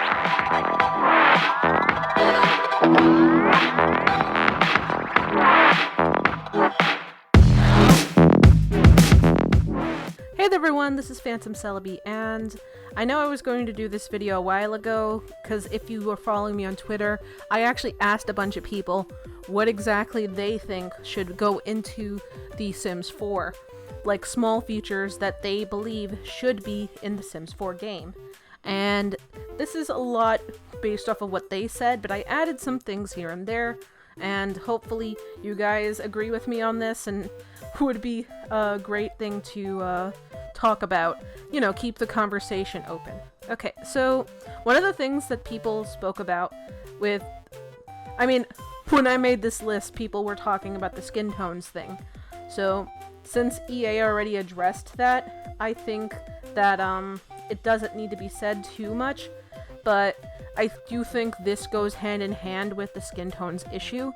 Hey there everyone, this is Phantom Celebi, and I know I was going to do this video a while ago, because if you were following me on Twitter, I actually asked a bunch of people what exactly they think should go into The Sims 4. Like small features that they believe should be in The Sims 4 game. And this is a lot based off of what they said, but I added some things here and there, and hopefully you guys agree with me on this, and would be a great thing to talk about, you know, keep the conversation open. Okay, so one of the things that people spoke about when I made this list, people were talking about the skin tones thing. So since EA already addressed that, I think that it doesn't need to be said too much, but I do think this goes hand in hand with the skin tones issue.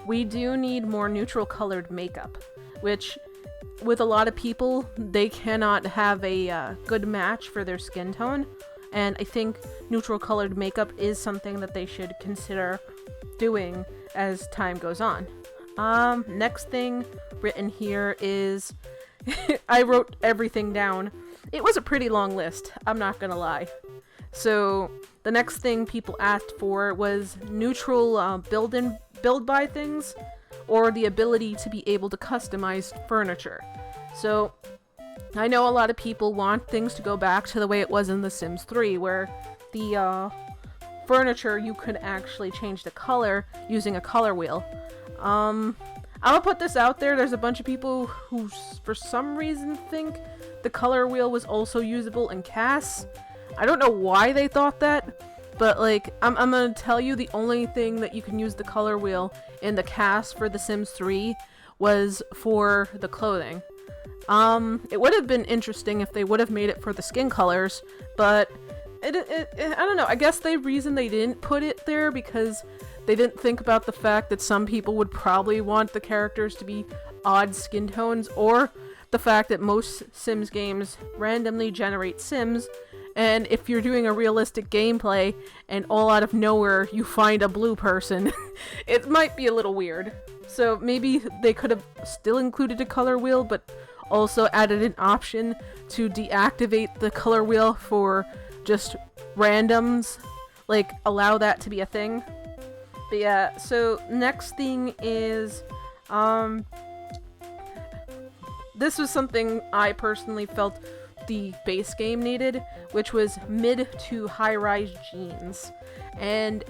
We do need more neutral colored makeup, which with a lot of people, they cannot have a good match for their skin tone, and I think neutral colored makeup is something that they should consider doing as time goes on. Next thing written here is I wrote everything down. It was a pretty long list, I'm not gonna lie. So the next thing people asked for was neutral build by things, or the ability to be able to customize furniture. So I know a lot of people want things to go back to the way it was in The Sims 3, where the furniture, you could actually change the color using a color wheel. I'm gonna put this out there. There's a bunch of people who for some reason think the color wheel was also usable in CAS. I don't know why they thought that, but like, I'm gonna tell you, the only thing that you can use the color wheel in the CAS for The Sims 3 was for the clothing. It would have been interesting if they would have made it for the skin colors, but I don't know, I guess the reason they didn't put it there because they didn't think about the fact that some people would probably want the characters to be odd skin tones, or the fact that most Sims games randomly generate Sims, and if you're doing a realistic gameplay and all out of nowhere you find a blue person, it might be a little weird. So maybe they could have still included a color wheel, but also added an option to deactivate the color wheel for just randoms, like allow that to be a thing. But yeah, so next thing is, this was something I personally felt the base game needed, which was mid to high-rise jeans. And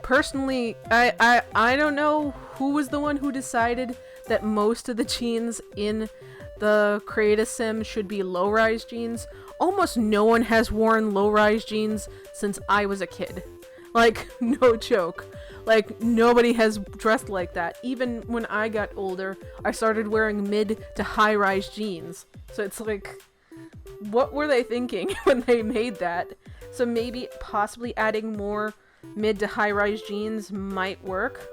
personally, I don't know who was the one who decided that most of the jeans in the Create a Sim should be low-rise jeans. Almost no one has worn low-rise jeans since I was a kid. Like, no joke. Like, nobody has dressed like that. Even when I got older, I started wearing mid to high-rise jeans. So it's like, what were they thinking when they made that? So maybe possibly adding more mid to high-rise jeans might work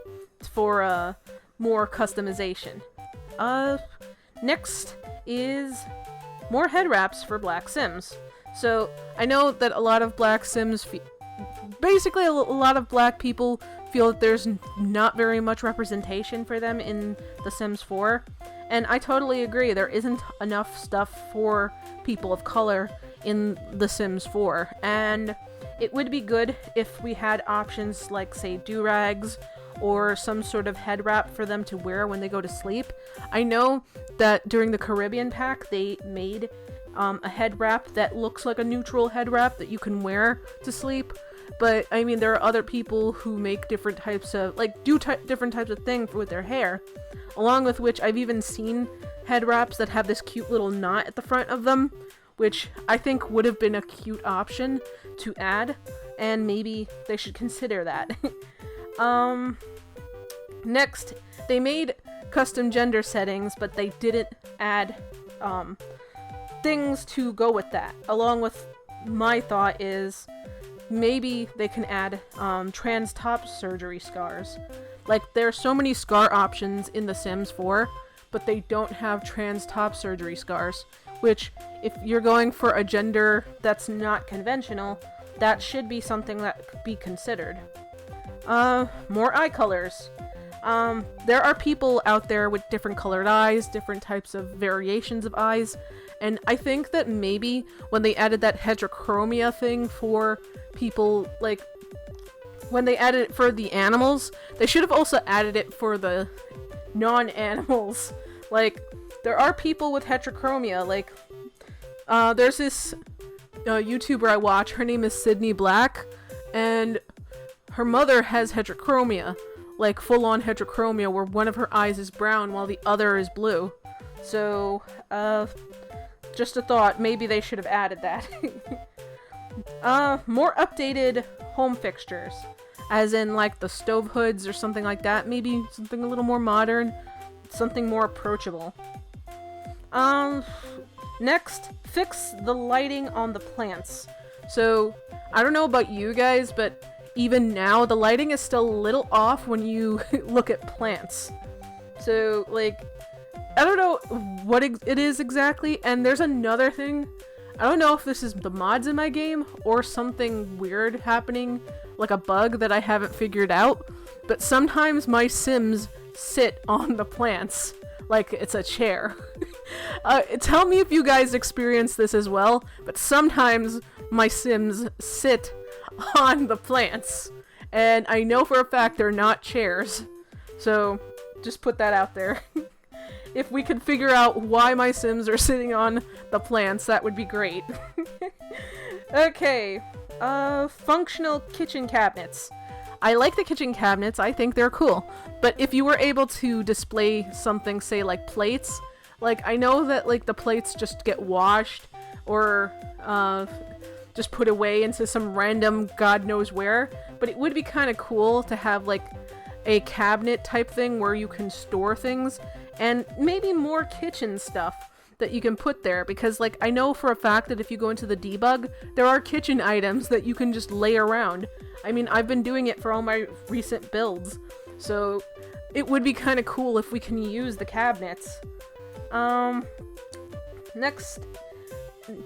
for more customization. Next is more head wraps for Black Sims. So I know that a lot of Black Sims, basically a lot of Black people feel that there's not very much representation for them in The Sims 4. And I totally agree, there isn't enough stuff for people of color in The Sims 4. And it would be good if we had options like, say, do-rags, or some sort of head wrap for them to wear when they go to sleep. I know that during the Caribbean pack, they made a head wrap that looks like a neutral head wrap that you can wear to sleep. But, I mean, there are other people who make different types of, like, different types of things with their hair. Along with which, I've even seen head wraps that have this cute little knot at the front of them, which I think would have been a cute option to add, and maybe they should consider that. Next, they made custom gender settings, but they didn't add, things to go with that. Along with, my thought is, maybe they can add trans top surgery scars. Like, there are so many scar options in The Sims 4, but they don't have trans top surgery scars, which, if you're going for a gender that's not conventional, that should be something that could be considered. More eye colors. There are people out there with different colored eyes, different types of variations of eyes, and I think that maybe when they added that heterochromia thing for people, like, when they added it for the animals, they should have also added it for the non-animals. Like, there are people with heterochromia, like, there's this YouTuber I watch, her name is Sydney Black, and her mother has heterochromia, like full-on heterochromia, where one of her eyes is brown while the other is blue. So, just a thought, maybe they should have added that. More updated home fixtures, as in like the stove hoods or something like that, maybe something a little more modern, something more approachable. Next, fix the lighting on the plants. So, I don't know about you guys, but even now, the lighting is still a little off when you look at plants. So, like, I don't know what it is exactly, and there's another thing. I don't know if this is the mods in my game or something weird happening, like a bug that I haven't figured out, but sometimes my Sims sit on the plants like it's a chair. Tell me if you guys experience this as well, but sometimes my Sims sit on the plants, and I know for a fact they're not chairs, so just put that out there. If we could figure out why my Sims are sitting on the plants, that would be great. Okay, functional kitchen cabinets. I like the kitchen cabinets, I think they're cool, but if you were able to display something, say like plates, like I know that like the plates just get washed or just put away into some random god knows where, but it would be kind of cool to have like a cabinet type thing where you can store things, and maybe more kitchen stuff that you can put there, because like I know for a fact that if you go into the debug, there are kitchen items that you can just lay around. I mean, I've been doing it for all my recent builds, so it would be kind of cool if we can use the cabinets. Next,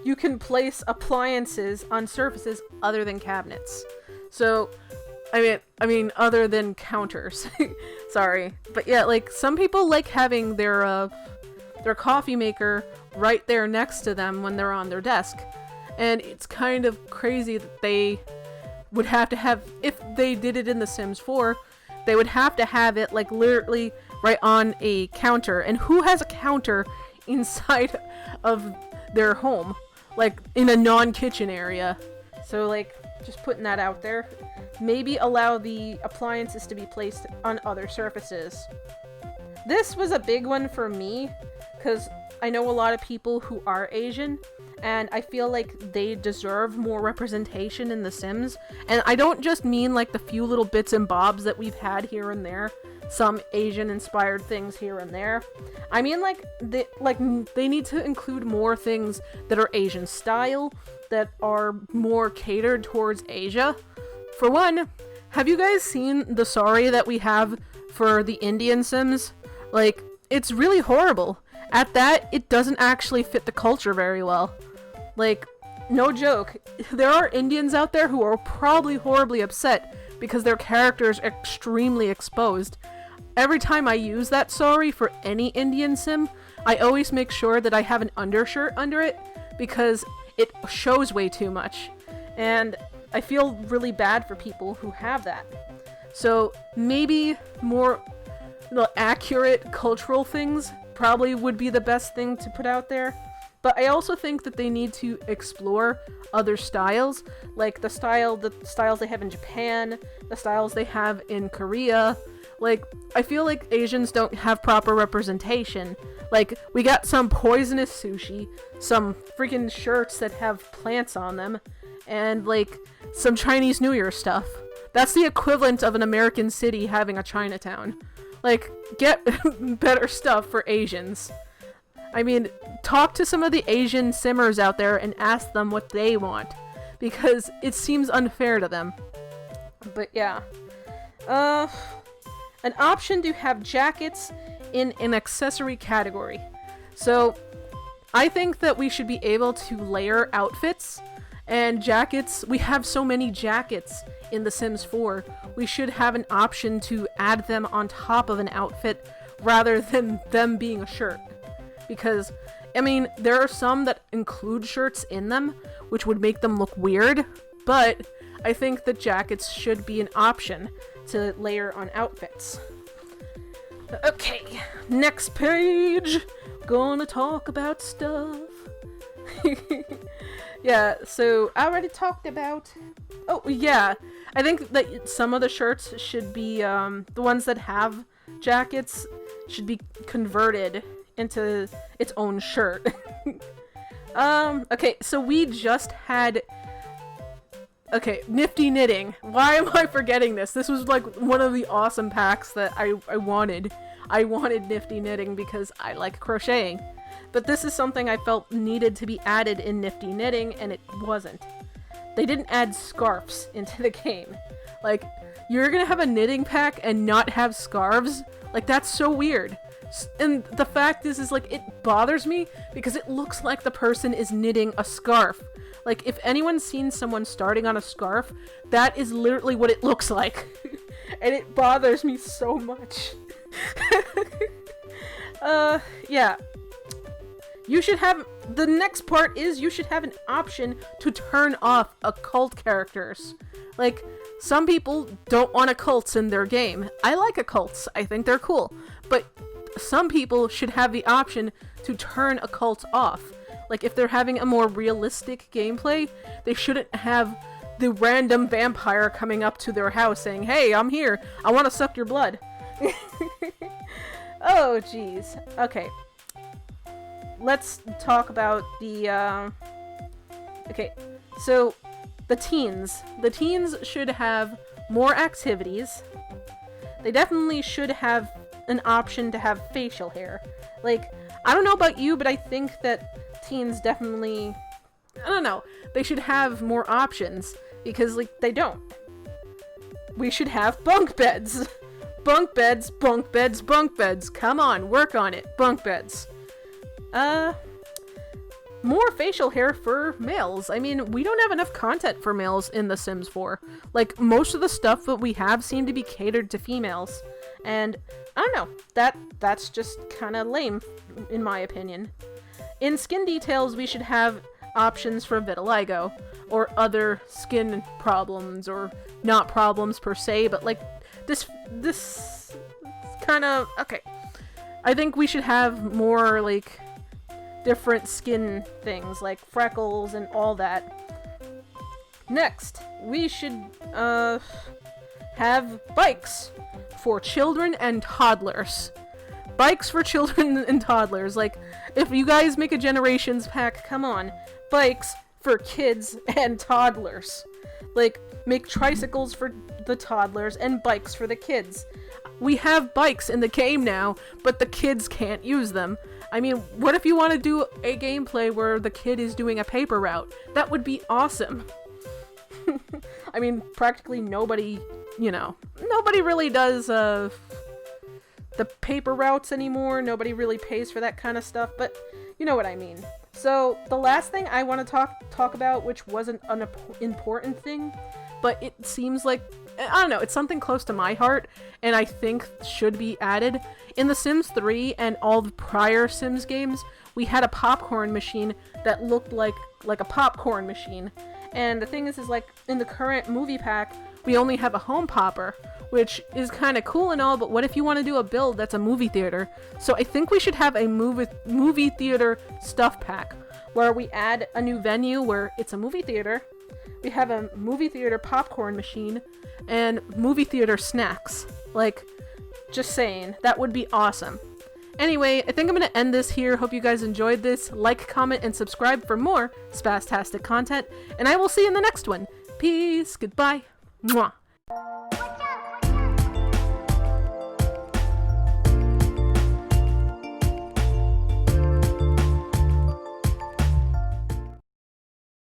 you can place appliances on surfaces other than cabinets. So, I mean, other than counters. Sorry. But yeah, like, some people like having their coffee maker right there next to them when they're on their desk. And it's kind of crazy that they would have to have, if they did it in The Sims 4, they would have to have it, like, literally right on a counter. And who has a counter inside of their home? Like, in a non-kitchen area. So, like, just putting that out there. Maybe allow the appliances to be placed on other surfaces. This was a big one for me, because I know a lot of people who are Asian, and I feel like they deserve more representation in The Sims. And I don't just mean like the few little bits and bobs that we've had here and there, some Asian-inspired things here and there. I mean, like they need to include more things that are Asian style, that are more catered towards Asia. For one, have you guys seen the sari that we have for the Indian Sims? Like, it's really horrible. At that, it doesn't actually fit the culture very well. Like, no joke, there are Indians out there who are probably horribly upset because their characters are extremely exposed. Every time I use that sari for any Indian Sim, I always make sure that I have an undershirt under it because it shows way too much. And I feel really bad for people who have that. So maybe more accurate cultural things probably would be the best thing to put out there. But I also think that they need to explore other styles, like the styles they have in Japan, the styles they have in Korea. Like, I feel like Asians don't have proper representation. Like, we got some poisonous sushi, some freaking shirts that have plants on them, and like some Chinese New Year stuff. That's the equivalent of an American city having a Chinatown. Like, get better stuff for Asians. I mean, talk to some of the Asian simmers out there and ask them what they want, because it seems unfair to them. But yeah. An option to have jackets in an accessory category. So, I think that we should be able to layer outfits, And jackets, we have so many jackets in The Sims 4. We should have an option to add them on top of an outfit rather than them being a shirt. Because, I mean, there are some that include shirts in them, which would make them look weird, but I think that jackets should be an option to layer on outfits. Okay, next page. Gonna talk about stuff. Yeah, so I already talked about... Oh, yeah. I think that some of the shirts should be, the ones that have jackets should be converted into its own shirt. Okay, so we just had... Okay, Nifty Knitting. Why am I forgetting this? This was like one of the awesome packs that I wanted. I wanted Nifty Knitting because I like crocheting. But this is something I felt needed to be added in Nifty Knitting, and it wasn't. They didn't add scarves into the game. Like, you're gonna have a knitting pack and not have scarves? Like, that's so weird. And the fact is like, it bothers me because it looks like the person is knitting a scarf. Like, if anyone's seen someone starting on a scarf, that is literally what it looks like. And it bothers me so much. Yeah. You should have, the next part is you should have an option to turn off occult characters. Like, some people don't want occults in their game. I like occults. I think they're cool. But some people should have the option to turn occults off. Like, if they're having a more realistic gameplay, they shouldn't have the random vampire coming up to their house saying, "Hey, I'm here. I want to suck your blood." Oh, jeez. Okay. Let's talk about the, okay, so the teens. The teens should have more activities. They definitely should have an option to have facial hair. Like, I don't know about you, but I think that teens definitely, I don't know, they should have more options, because, like, they don't. We should have bunk beds. Bunk beds, bunk beds, bunk beds. Come on, work on it. Bunk beds. More facial hair for males. I mean, we don't have enough content for males in The Sims 4. Like, most of the stuff that we have seem to be catered to females. And, I don't know, that's just kind of lame, in my opinion. In skin details, we should have options for vitiligo, or other skin problems, or not problems per se, but like, this kind of, okay. I think we should have more, like, different skin things, like freckles and all that. Next, we should, have bikes for children and toddlers. Bikes for children and toddlers. Like, if you guys make a Generations pack, come on. Bikes for kids and toddlers. Like, make tricycles for the toddlers and bikes for the kids. We have bikes in the game now, but the kids can't use them. I mean, what if you want to do a gameplay where the kid is doing a paper route? That would be awesome. I mean, practically nobody, you know, nobody really does, the paper routes anymore. Nobody really pays for that kind of stuff, but you know what I mean. So, the last thing I want to talk about, which wasn't an important thing, but it seems like, I don't know, it's something close to my heart, and I think should be added. In The Sims 3 and all the prior Sims games, we had a popcorn machine that looked like a popcorn machine. And the thing is like, in the current movie pack, we only have a home popper, which is kind of cool and all, but what if you want to do a build that's a movie theater? So I think we should have a movie theater stuff pack, where we add a new venue where it's a movie theater, we have a movie theater popcorn machine, and movie theater snacks. Like, just saying, that would be awesome. Anyway, I think I'm going to end this here. Hope you guys enjoyed this. Like, comment, and subscribe for more spastastic content, and I will see you in the next one. Peace, goodbye, mwah.